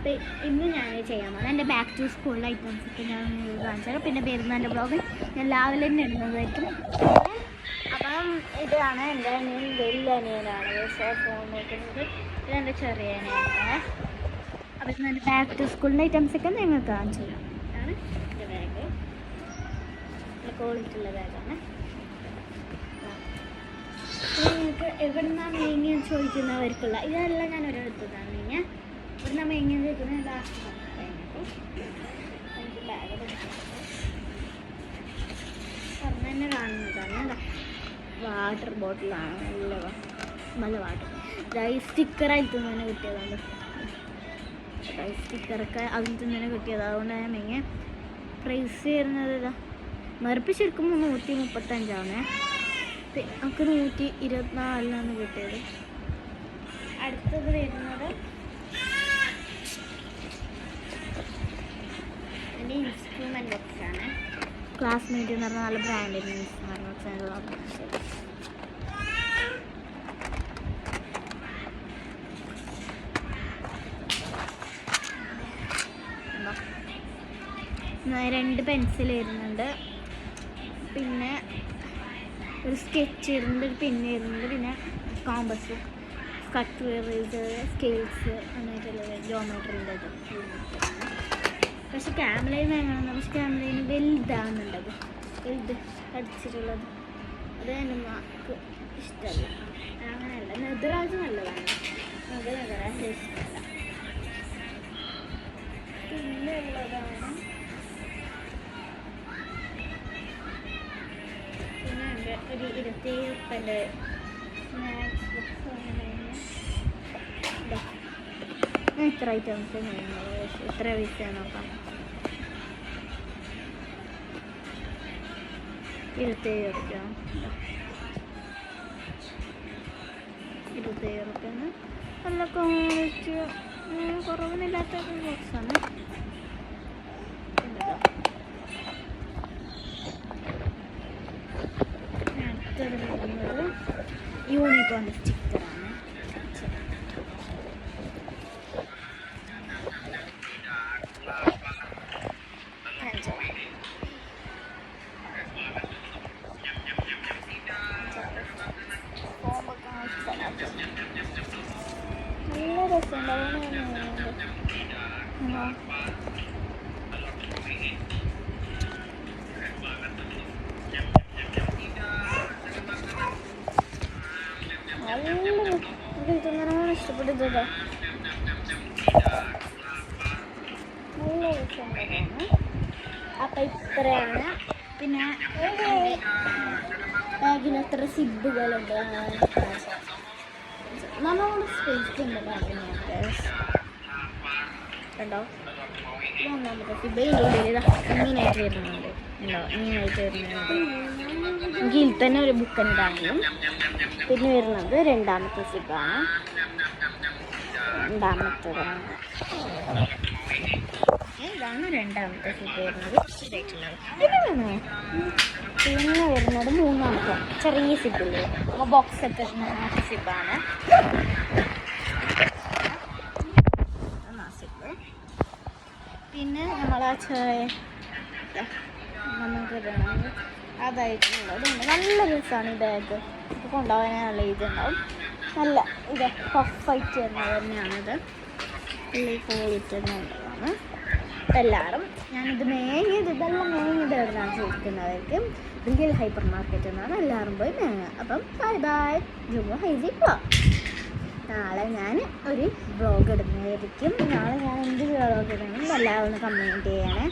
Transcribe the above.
അപ്പോൾ ഇന്ന് ഞാൻ ചെയ്യാൻ പോകുന്നത് എൻ്റെ ബാക്ക് ടു സ്കൂളിലെ ഐറ്റംസൊക്കെ ഞാൻ കാണിച്ചു തരാം. പിന്നെ പെരുന്നാളിൻ്റെ ബ്ലോഗ് ഞാൻ രാവിലെ തന്നെ ഇടുന്നതായിരിക്കും. അപ്പം ഇതാണ് എൻ്റെ അനിയൻ, വലിയ അനിയനാണ് ഫോൺ നോക്കുന്നത്. ഇതെൻ്റെ ചെറിയ അനിയനാണ്. അപ്പം ഇന്ന് എൻ്റെ ബാക്ക് ടു സ്കൂളിൻ്റെ ഐറ്റംസൊക്കെ നിങ്ങൾക്ക് കാണിച്ചു തരാം. ഇതാണ് എൻ്റെ ബാഗ്, നല്ല ക്വാളിറ്റി ഉള്ള ബാഗാണ്. നിങ്ങൾക്ക് എവിടെ നിന്നാണ് മേങ്ങിയെന്ന് ചോദിക്കുന്നവർക്കുള്ള ഇതെല്ലാം ഞാൻ ഒരിടത്തതാണ് മേങ്ങിയ. ഇവിടെ നിന്ന് മേങ്ങിയെന്ന് ചോദിക്കുന്നത് ലാസ്റ്റ് എനിക്ക് ബാഗ് പറഞ്ഞ തന്നെ കാണുന്നതാണ്. വാട്ടർ ബോട്ടിലാണ്, നല്ല വാട്ടർ. ഇതായി സ്റ്റിക്കറായിട്ട് തന്നെ കിട്ടിയതാണ്. സ്റ്റിക്കറൊക്കെ അതിൽ തന്നെ കിട്ടിയത്, അതുകൊണ്ട് ഞാൻ മേങ്ങിയ. പ്രൈസ് വരുന്നത് ഇതാ മറുപ്പ് ശരിക്കും 135 നമുക്ക് 124 കിട്ടിയത്. അടുത്തത് വരുന്നത് എൻ്റെ ഇൻസ്ട്രുമെൻറ്റ് ബോക്സാണ്. ക്ലാസ്മേറ്റ് എന്ന് പറഞ്ഞാൽ നല്ല ബ്രാൻഡിൻ്റെ ഇൻസ്ട്രുമെൻറ്റ് ബോക്സാണ്. രണ്ട് പെൻസിൽ വരുന്നുണ്ട്, പിന്നെ ഒരു സ്കെച്ച് വരുന്നുണ്ട്, ഒരു പെന്ന് വരുന്നുണ്ട്, പിന്നെ കോമ്പസ്, കട്ട് എറേസർ, സ്കെയിൽസ് അങ്ങനെയൊക്കെയുള്ള ജോമെട്രീൻ്റെ ഇത്. പക്ഷെ ക്യാമറയിൽ വേണമെന്ന്, പക്ഷെ ക്യാമറയിൽ വലുതാകുന്നുണ്ടത്, വലുത് അടിച്ചിട്ടുള്ളത്. അത് നമുക്ക് ഇഷ്ടമല്ല. അങ്ങനെയല്ല, നെതറാജ് നല്ലതാണ്, നെതറാജ് ഇഷ്ടമല്ല. പിന്നെ ഉള്ളതാണ് ഒരു 27 സ്നാക്സ് ബുക്സ്. ഇത്ര ഐറ്റംസ് എത്ര പൈസ നോക്കാം. 27 രൂപയാണ്. നല്ല ക്വാളിറ്റി കുറവിനില്ലാത്ത ബോക്സാണ്. വരുന്നത് യൂണിക്കോണിൻ്റെ സ്റ്റിക്കറാണ്. നല്ല രസമുണ്ടാവും. ഇതൊന്നും ഇഷ്ടപ്പെട്ടത് നല്ല രസമുണ്ടാണ്. അപ്പം ഇത്രയാണ്. പിന്നെ ബാഗിനത്ര സിബുകളുണ്ട്, നമ്മളോട് സ്പേസ് ഉണ്ട് ബാഗിനകത്ത്. കണ്ടോ, ഒന്നാമത്തെ സിബ് ഇങ്ങനെയായിട്ട് വരുന്നുണ്ട്. ഉണ്ടോ, ഇങ്ങനെയായിട്ട് വരുന്നുണ്ട്. എനിക്ക് ഇതിൽ തന്നെ ഒരു ബുക്ക് ഉണ്ടാകും. പിന്നെ വരുന്നത് രണ്ടാമത്തെ സിബാണ്. ഇതാണ് രണ്ടാമത്തെ സിബ് വരുന്നത്. പിന്നെ വരുന്നത് മൂന്നാമത്തെ ചെറിയ സിബില്ലേ, ബോക്സ് ഒക്കെ സിബാണ്. സിബ് പിന്നെ നമ്മളാ നമുക്ക് അതായിട്ടുള്ളത് നല്ല രസമാണ്. ഈ ബാഗ് കൊണ്ടുപോകാൻ നല്ല ഇതുണ്ടാവും. നല്ല ഇത് പഫായിട്ട് വരുന്നത് തന്നെയാണിത്. നല്ല ക്വാളിറ്റി തന്നെയുള്ളതാണ്. എല്ലാവരും ഞാനിത് ഇതെല്ലാം മേങ്ങിയത് എവിടെയാണ് ചോദിക്കുന്നവർക്ക് റിയൽ ഹൈപ്പർ മാർക്കറ്റ് എന്നാണ്. എല്ലാവരും പോയി മേങ്ങുക. അപ്പം ബൈ ബൈ, ജുമു ഹൈജി ബ്ലോഗ്. നാളെ ഞാൻ ഒരു ബ്ലോഗ് ഇടുന്നതായിരിക്കും. നാളെ ഞാൻ എന്ത് ബ്ലോഗ് ഇടണം എല്ലാവരും കമൻറ്റ് ചെയ്യണേ.